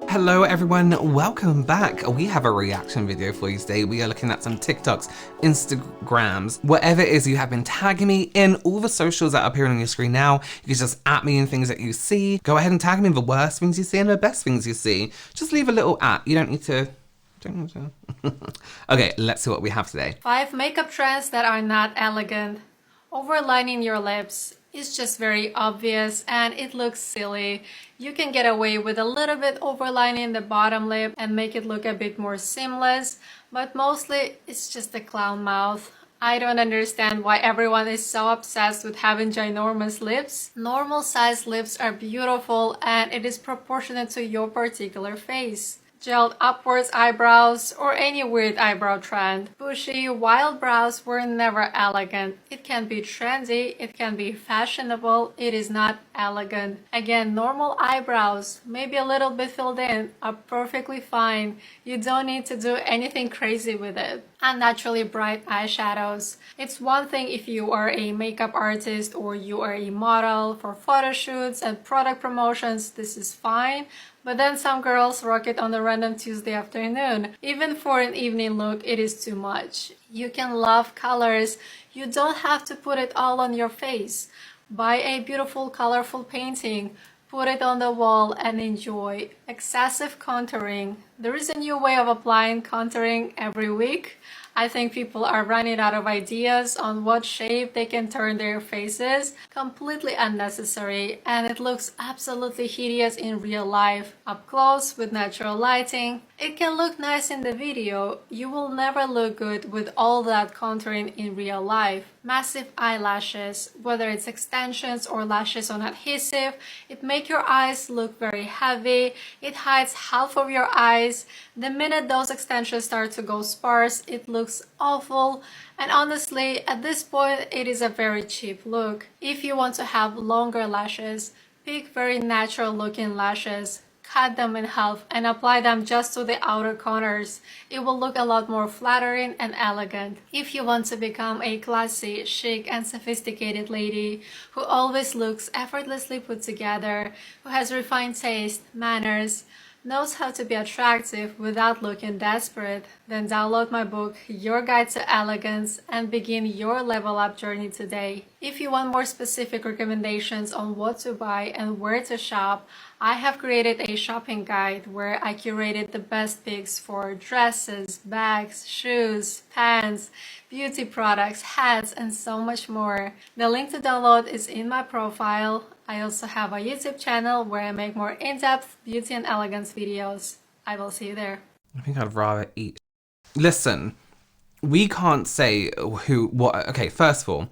Hello everyone, welcome back. We have a reaction video for you today. We are looking at some TikToks, Instagrams, whatever it is you have been tagging me in, all the socials that are appearing on your screen now. You can just at me in things that you see. Go ahead and tag me in the worst things you see and the best things you see. Just leave a little at. You don't need to. Okay, let's see what we have today. 5 makeup trends that are not elegant. Overlining your lips is just very obvious and it looks silly. You can get away with a little bit overlining the bottom lip and make it look a bit more seamless, but mostly it's just a clown mouth. I don't understand why everyone is so obsessed with having ginormous lips. Normal sized lips are beautiful and it is proportionate to your particular face. Gelled upwards eyebrows or any weird eyebrow trend. Bushy, wild brows were never elegant. It can be trendy, it can be fashionable, it is not elegant. Again, normal eyebrows, maybe a little bit filled in, are perfectly fine. You don't need to do anything crazy with it. Unnaturally bright eyeshadows. It's one thing if you are a makeup artist or you are a model for photo shoots and product promotions, this is fine. But then some girls rock it on a random Tuesday afternoon. Even for an evening look, it is too much. You can love colors. You don't have to put it all on your face. Buy a beautiful, colorful painting. Put it on the wall and enjoy. Excessive contouring. There is a new way of applying contouring every week. I think people are running out of ideas on what shape they can turn their faces. Completely unnecessary, and it looks absolutely hideous in real life. Up close with natural lighting. It can look nice in the video. You will never look good with all that contouring in real life. Massive eyelashes, whether it's extensions or lashes on adhesive, it makes your eyes look very heavy. It hides half of your eyes. The minute those extensions start to go sparse, it looks awful. And honestly, at this point, it is a very cheap look. If you want to have longer lashes, pick very natural looking lashes. Cut them in half and apply them just to the outer corners. It will look a lot more flattering and elegant. If you want to become a classy, chic and sophisticated lady who always looks effortlessly put together, who has refined taste, manners, knows how to be attractive without looking desperate, then download my book, Your Guide to Elegance, and begin your level up journey today. If you want more specific recommendations on what to buy and where to shop, I have created a shopping guide where I curated the best picks for dresses, bags, shoes, pants, beauty products, hats, and so much more. The link to download is in my profile. I also have a YouTube channel where I make more in-depth beauty and elegance videos. I will see you there. I think I'd rather eat. Listen, we can't say what. Okay, first of all,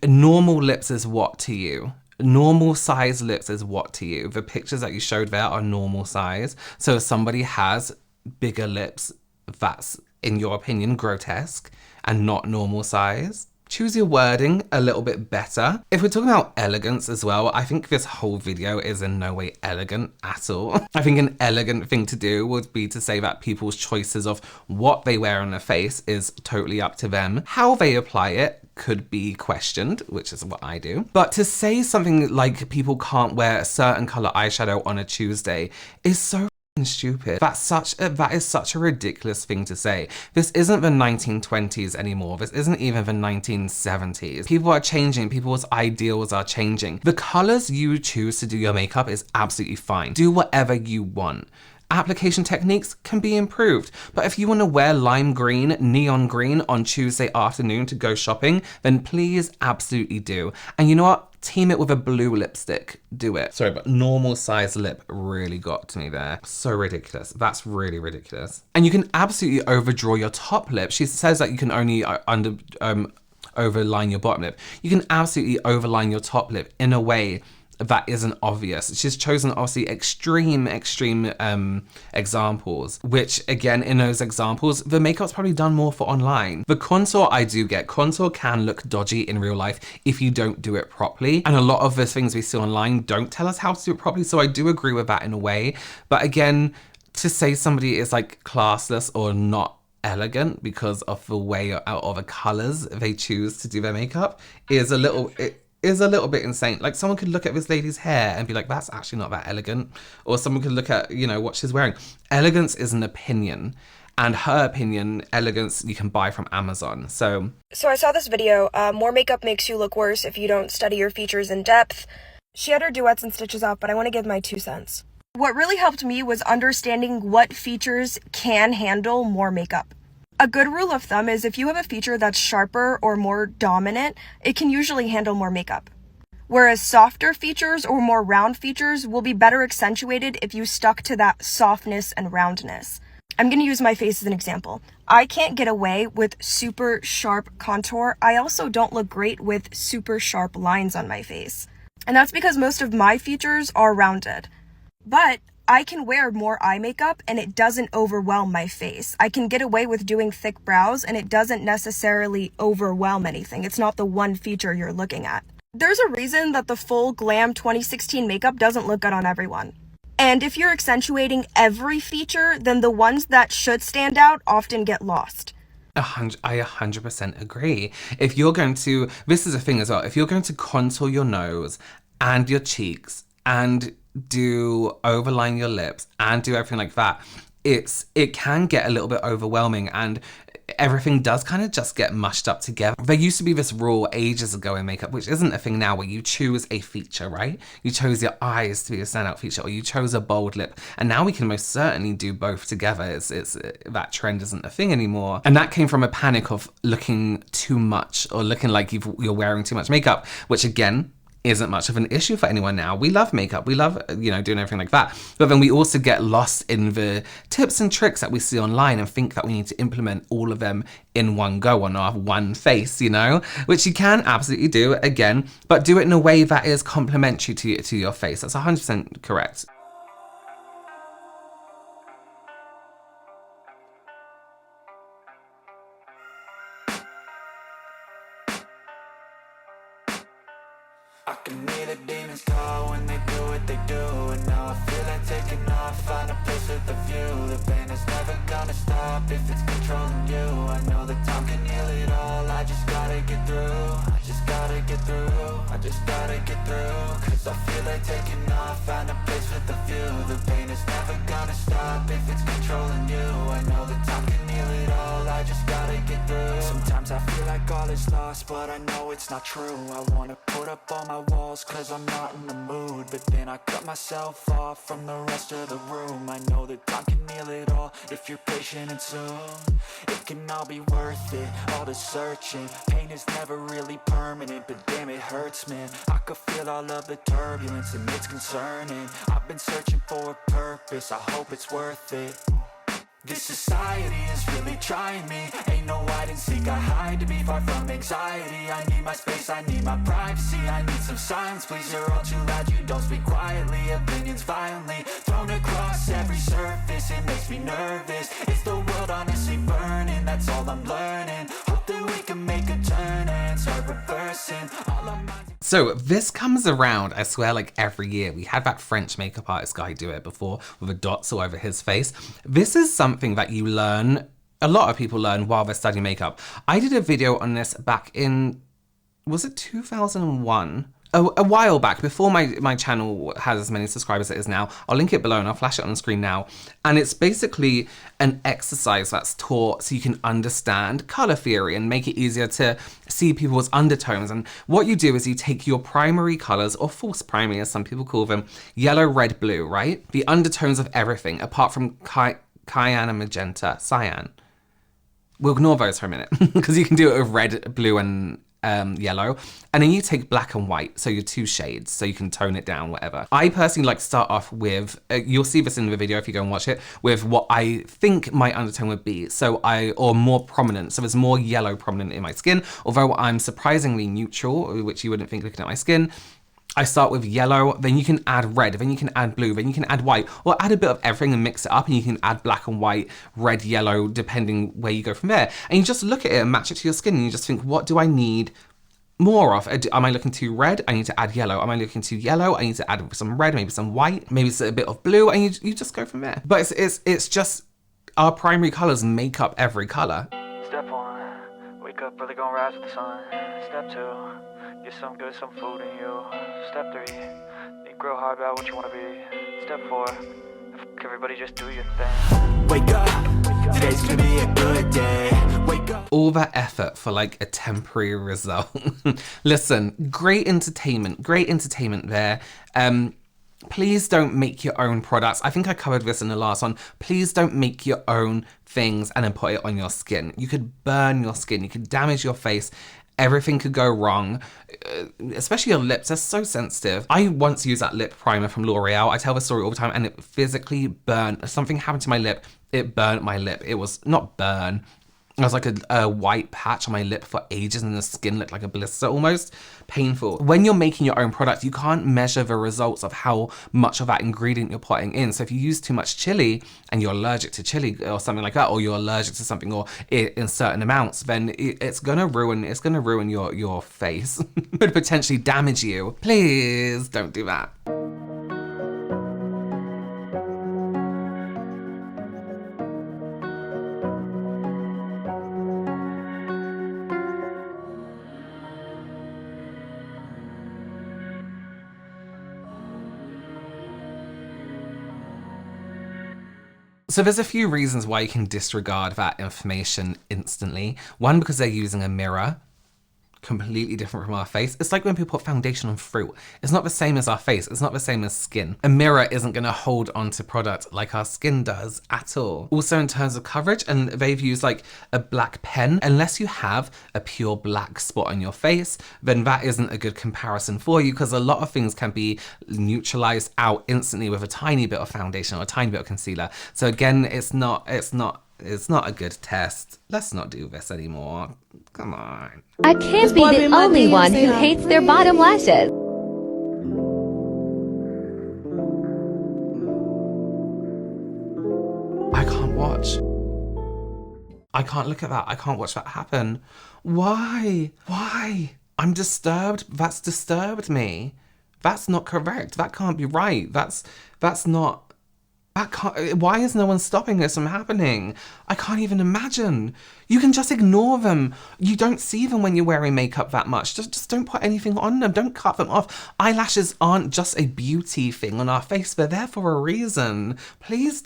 normal lips is what to you? Normal size lips is what to you? The pictures that you showed there are normal size. So if somebody has bigger lips, that's, in your opinion, grotesque and not normal size. Choose your wording a little bit better. If we're talking about elegance as well, I think this whole video is in no way elegant at all. I think an elegant thing to do would be to say that people's choices of what they wear on their face is totally up to them. How they apply it could be questioned, which is what I do. But to say something like people can't wear a certain color eyeshadow on a Tuesday is so stupid. That is such a ridiculous thing to say. This isn't the 1920s anymore. This isn't even the 1970s. People are changing. People's ideals are changing. The colors you choose to do your makeup is absolutely fine. Do whatever you want. Application techniques can be improved, but if you want to wear lime green, neon green on Tuesday afternoon to go shopping, then please absolutely do. And you know what? Team it with a blue lipstick. Do it. Sorry, but normal size lip really got to me there. So ridiculous. That's really ridiculous. And you can absolutely overdraw your top lip. She says that you can only overline your bottom lip. You can absolutely overline your top lip in a way that isn't obvious. She's chosen obviously extreme examples, which again, in those examples, the makeup's probably done more for online. The contour I do get. Contour can look dodgy in real life if you don't do it properly. And a lot of the things we see online don't tell us how to do it properly. So I do agree with that in a way. But again, to say somebody is like classless or not elegant because of the way or the colors they choose to do their makeup is a little, is a little bit insane. Like, someone could look at this lady's hair and be like, that's actually not that elegant. Or someone could look at, you know, what she's wearing. Elegance is an opinion. And her opinion, elegance, you can buy from Amazon. So I saw this video, more makeup makes you look worse if you don't study your features in depth. She had her duets and stitches off, but I want to give my 2 cents. What really helped me was understanding what features can handle more makeup. A good rule of thumb is if you have a feature that's sharper or more dominant, it can usually handle more makeup. Whereas softer features or more round features will be better accentuated if you stuck to that softness and roundness. I'm going to use my face as an example. I can't get away with super sharp contour. I also don't look great with super sharp lines on my face. And that's because most of my features are rounded. But I can wear more eye makeup and it doesn't overwhelm my face. I can get away with doing thick brows and it doesn't necessarily overwhelm anything. It's not the one feature you're looking at. There's a reason that the full glam 2016 makeup doesn't look good on everyone. And if you're accentuating every feature, then the ones that should stand out often get lost. I 100% agree. If you're going to, this is a thing as well, if you're going to contour your nose and your cheeks and do overline your lips and do everything like that, it can get a little bit overwhelming and everything does kind of just get mushed up together. There used to be this rule ages ago in makeup, which isn't a thing now, where you choose a feature, right? You chose your eyes to be a standout feature, or you chose a bold lip. And now we can most certainly do both together. It's that trend isn't a thing anymore. And that came from a panic of looking too much or looking like you're wearing too much makeup, which again, isn't much of an issue for anyone now. We love makeup. We love, you know, doing everything like that. But then we also get lost in the tips and tricks that we see online and think that we need to implement all of them in one go on our one face, you know, which you can absolutely do again, but do it in a way that is complementary to your face. That's 100% correct. I can hear the demons call when they do what they do. And now I feel like taking off, find a place with a view. The pain is never gonna stop if it's controlling you. I know that time can heal it all, I just gotta get through. I just gotta get through, I just gotta get through. Cause I feel like taking off, find a place with a view. The pain is never gonna stop if it's controlling you. I know that time can heal it all, I just gotta get through. Sometimes I feel like all is lost, but I know it's not true. I wanna put up all my walls cause I'm not in the mood, but then I cut myself off from the rest of the room. I know that time can heal it all if you're patient and soon it can all be worth it, all the searching. Pain is never really permanent, but damn it hurts, man. I could feel all of the turbulence and it's concerning. I've been searching for a purpose, I hope it's worth it. This society is really trying me. Ain't no hide and seek, I hide to be far from anxiety. I need my space, I need my privacy. I need some silence, please, you're all too loud. You don't speak quietly, opinions violently thrown across every surface. It makes me nervous. Is the world honestly burning? That's all I'm learning. Hope that we can make a turn and start reversing all our minds. So this comes around, I swear, like every year. We had that French makeup artist guy do it before with a dots all over his face. This is something that you learn, a lot of people learn while they're studying makeup. I did a video on this back in, was it 2001? A while back, before my channel has as many subscribers as it is now. I'll link it below and I'll flash it on the screen now. And it's basically an exercise that's taught so you can understand color theory and make it easier to see people's undertones. And what you do is you take your primary colors, or false primary as some people call them, yellow, red, blue, right? The undertones of everything, apart from cyan and magenta, cyan. We'll ignore those for a minute because you can do it with red, blue, and yellow, and then you take black and white, so your two shades, so you can tone it down, whatever. I personally like to start off with, you'll see this in the video if you go and watch it, with what I think my undertone would be, or more prominent, so there's more yellow prominent in my skin, although I'm surprisingly neutral, which you wouldn't think looking at my skin. I start with yellow, then you can add red, then you can add blue, then you can add white, or add a bit of everything and mix it up, and you can add black and white, red, yellow, depending where you go from there. And you just look at it and match it to your skin, and you just think, what do I need more of? Am I looking too red? I need to add yellow. Am I looking too yellow? I need to add some red, maybe some white, maybe it's a bit of blue, and you just go from there. But it's just our primary colors make up every color. Step 1, wake up early, gonna rise with the sun. Step 2, Get some good, some food in you. Step 3, think real hard about what you want to be. Step 4, everybody just do your thing. Wake up, today's gonna be a good day. Wake up. All that effort for like a temporary result. Listen, great entertainment there. Please don't make your own products. I think I covered this in the last one. Please don't make your own things and then put it on your skin. You could burn your skin, you could damage your face. Everything could go wrong, especially your lips. They're so sensitive. I once used that lip primer from L'Oreal. I tell the story all the time, and it physically burned. Something happened to my lip. It burnt my lip. It was not burn. It was like a white patch on my lip for ages, and the skin looked like a blister almost. Painful. When you're making your own product, you can't measure the results of how much of that ingredient you're putting in. So if you use too much chili and you're allergic to chili or something like that, or you're allergic to something or in certain amounts, then it's gonna ruin your face. Could potentially damage you. Please don't do that. So there's a few reasons why you can disregard that information instantly. One, because they're using a mirror, completely different from our face. It's like when people put foundation on fruit. It's not the same as our face. It's not the same as skin. A mirror isn't going to hold onto product like our skin does at all. Also in terms of coverage, and they've used like a black pen. Unless you have a pure black spot on your face, then that isn't a good comparison for you, because a lot of things can be neutralized out instantly with a tiny bit of foundation or a tiny bit of concealer. So again, it's not a good test. Let's not do this anymore. Come on. I can't be the only one who hates their bottom lashes. I can't watch. I can't look at that. I can't watch that happen. Why? Why? I'm disturbed. That's disturbed me. That's not correct. That can't be right. That's not... Why is no one stopping this from happening? I can't even imagine. You can just ignore them. You don't see them when you're wearing makeup that much. Just don't put anything on them. Don't cut them off. Eyelashes aren't just a beauty thing on our face. They're there for a reason. Please,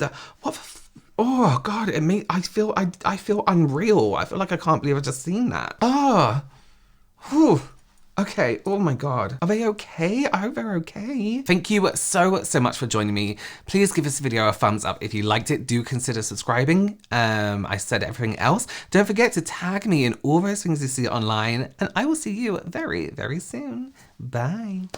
oh God, I feel unreal. I feel like I can't believe I just seen that. Oh, whew. Okay, oh my God. Are they okay? I hope they're okay. Thank you so much for joining me. Please give this video a thumbs up if you liked it. Do consider subscribing. I said everything else. Don't forget to tag me in all those things you see online, and I will see you very, very soon. Bye.